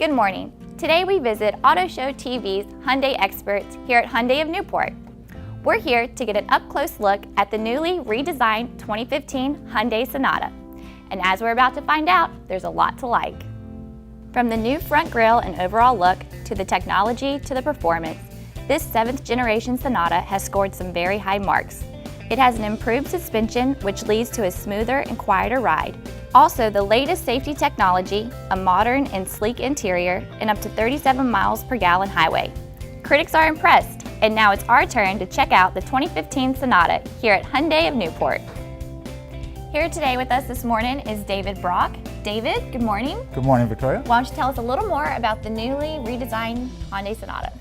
Good morning. Today we visit Auto Show TV's Hyundai experts here at Hyundai of Newport. We're here to get an up-close look at the newly redesigned 2015 Hyundai Sonata. And as we're about to find out, there's a lot to like. From the new front grille and overall look, to the technology to the performance, this 7th generation Sonata has scored some very high marks. It has an improved suspension, which leads to a smoother and quieter ride. Also, the latest safety technology, a modern and sleek interior, and up to 37 miles per gallon highway. Critics are impressed, and now it's our turn to check out the 2015 Sonata here at Hyundai of Newport. Here today with us this morning is David Brock. David, good morning. Good morning, Victoria. Why don't you tell us a little more about the newly redesigned Hyundai Sonata?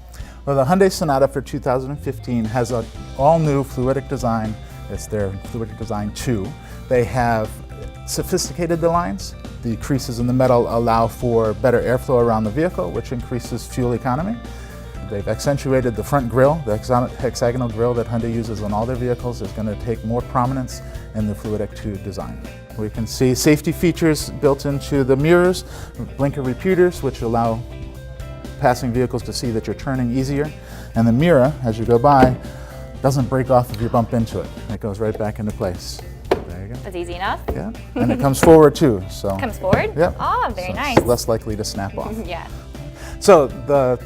Well, the Hyundai Sonata for 2015 has an all-new fluidic design. It's their Fluidic Design 2. They have sophisticated the lines. The creases in the metal allow for better airflow around the vehicle, which increases fuel economy. They've accentuated the front grille. The hexagonal grille that Hyundai uses on all their vehicles is going to take more prominence in the Fluidic 2 design. We can see safety features built into the mirrors, blinker repeaters, which allow passing vehicles to see that you're turning easier. And the mirror, as you go by, doesn't break off if you bump into it. It goes right back into place. There you go. That's easy enough. Yeah, and it comes forward too. So comes forward? Yep. Oh, very nice. It's less likely to snap off. Yeah. So the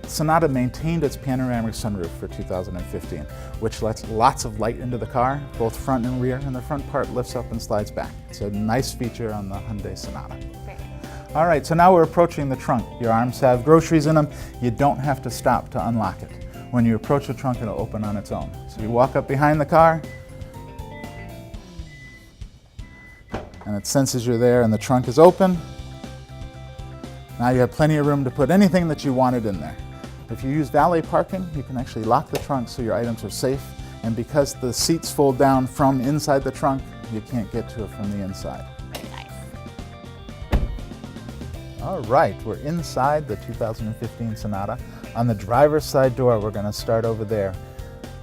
Sonata maintained its panoramic sunroof for 2015, which lets lots of light into the car, both front and rear, and the front part lifts up and slides back. It's a nice feature on the Hyundai Sonata. Great. All right, so now we're approaching the trunk. Your arms have groceries in them. You don't have to stop to unlock it. When you approach the trunk, it'll open on its own. So you walk up behind the car, and it senses you're there, and the trunk is open. Now you have plenty of room to put anything that you wanted in there. If you use valet parking, you can actually lock the trunk so your items are safe. And because the seats fold down from inside the trunk, you can't get to it from the inside. Very nice. All right, we're inside the 2015 Sonata. On the driver's side door, we're going to start over there.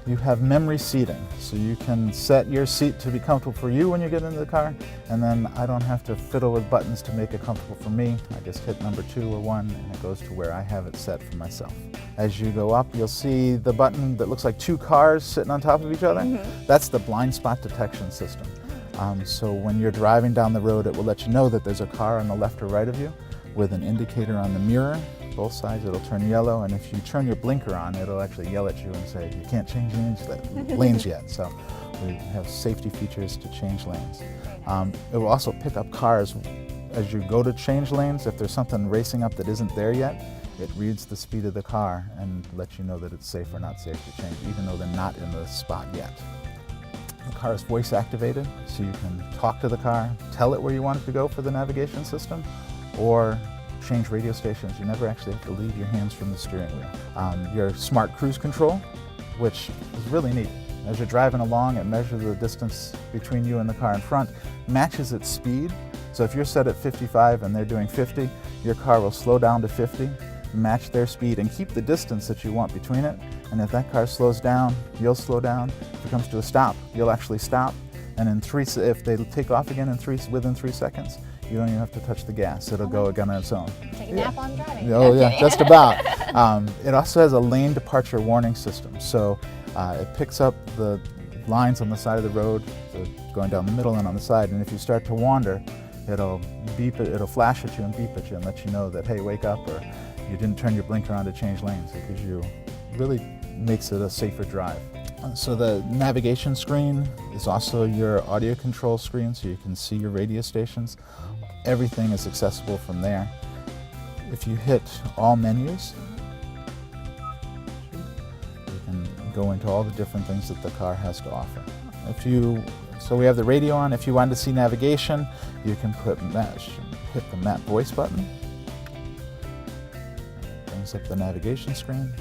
You have memory seating, so you can set your seat to be comfortable for you when you get into the car, and then I don't have to fiddle with buttons to make it comfortable for me. I just hit number 2 or 1, and it goes to where I have it set for myself. As you go up, you'll see the button that looks like 2 cars sitting on top of each other. Mm-hmm. That's the blind spot detection system. So when you're driving down the road, it will let you know that there's a car on the left or right of you with an indicator on the mirror. Both sides, it'll turn yellow, and if you turn your blinker on, it'll actually yell at you and say, you can't change lanes yet. So we have safety features to change lanes. It will also pick up cars as you go to change lanes. If there's something racing up that isn't there yet, it reads the speed of the car and lets you know that it's safe or not safe to change, even though they're not in the spot yet. The car is voice activated, so you can talk to the car, tell it where you want it to go for the navigation system, or change radio stations. You never actually have to leave your hands from the steering wheel. Your smart cruise control, which is really neat. As you're driving along, it measures the distance between you and the car in front, matches its speed. So if you're set at 55 and they're doing 50, your car will slow down to 50, match their speed, and keep the distance that you want between it. And if that car slows down, you'll slow down. If it comes to a stop, you'll actually stop. And if they take off again within 3 seconds, you don't even have to touch the gas. It'll go again on its own. Take a nap on driving. Oh yeah, just about. It also has a lane departure warning system. So it picks up the lines on the side of the road, so going down the middle and on the side. And if you start to wander, it'll beep, it'll flash at you and beep at you and let you know that, hey, wake up, or you didn't turn your blinker on to change lanes. It gives you, really makes it a safer drive. So the navigation screen is also your audio control screen, so you can see your radio stations. Everything is accessible from there. If you hit all menus, you can go into all the different things that the car has to offer. So we have the radio on. If you wanted to see navigation, you can hit the map voice button. It brings up the navigation screen.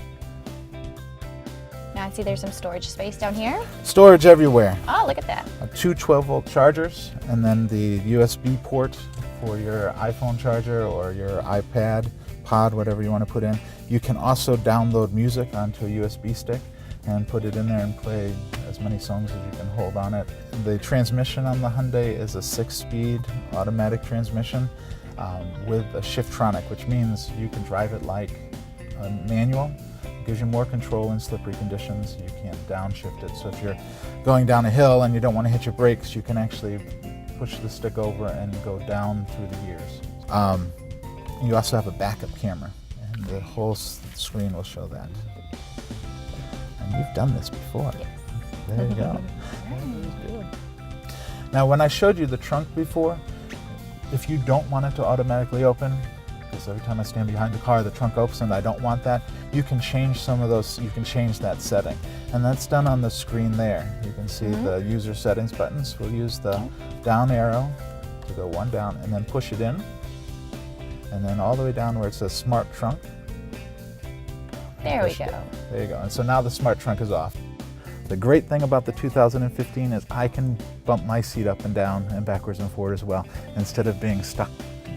Now I see there's some storage space down here. Storage everywhere. Oh, look at that. 2 12-volt chargers, and then the USB port for your iPhone charger or your iPad, pod, whatever you want to put in. You can also download music onto a USB stick and put it in there and play as many songs as you can hold on it. The transmission on the Hyundai is a 6-speed automatic transmission. with a Shiftronic, which means you can drive it like a manual. It gives you more control in slippery conditions. You can't downshift it. So if you're going down a hill and you don't want to hit your brakes, you can actually push the stick over and go down through the gears. You also have a backup camera, and the whole screen will show that. And you've done this before. Yes. There you go. Now, when I showed you the trunk before, if you don't want it to automatically open, because every time I stand behind the car, the trunk opens and I don't want that, you can change some of those, you can change that setting. And that's done on the screen there. You can see the user settings buttons. We'll use the down arrow to go one down and then push it in. And then all the way down where it says Smart Trunk. There we go. There you go. And so now the Smart Trunk is off. The great thing about the 2015 is I can bump my seat up and down and backwards and forward as well. Instead of being stuck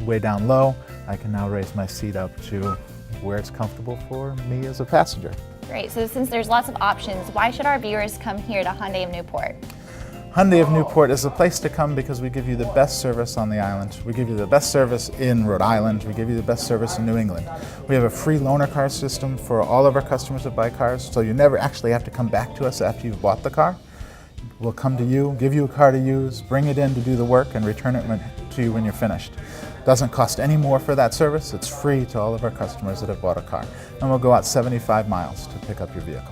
way down low, I can now raise my seat up to where it's comfortable for me as a passenger. Great. So since there's lots of options, why should our viewers come here to Hyundai of Newport? Hyundai of Newport is a place to come because we give you the best service on the island. We give you the best service in Rhode Island. We give you the best service in New England. We have a free loaner car system for all of our customers that buy cars, so you never actually have to come back to us after you've bought the car. We'll come to you, give you a car to use, bring it in to do the work, and return it to you when you're finished. Doesn't cost any more for that service. It's free to all of our customers that have bought a car. And we'll go out 75 miles to pick up your vehicle.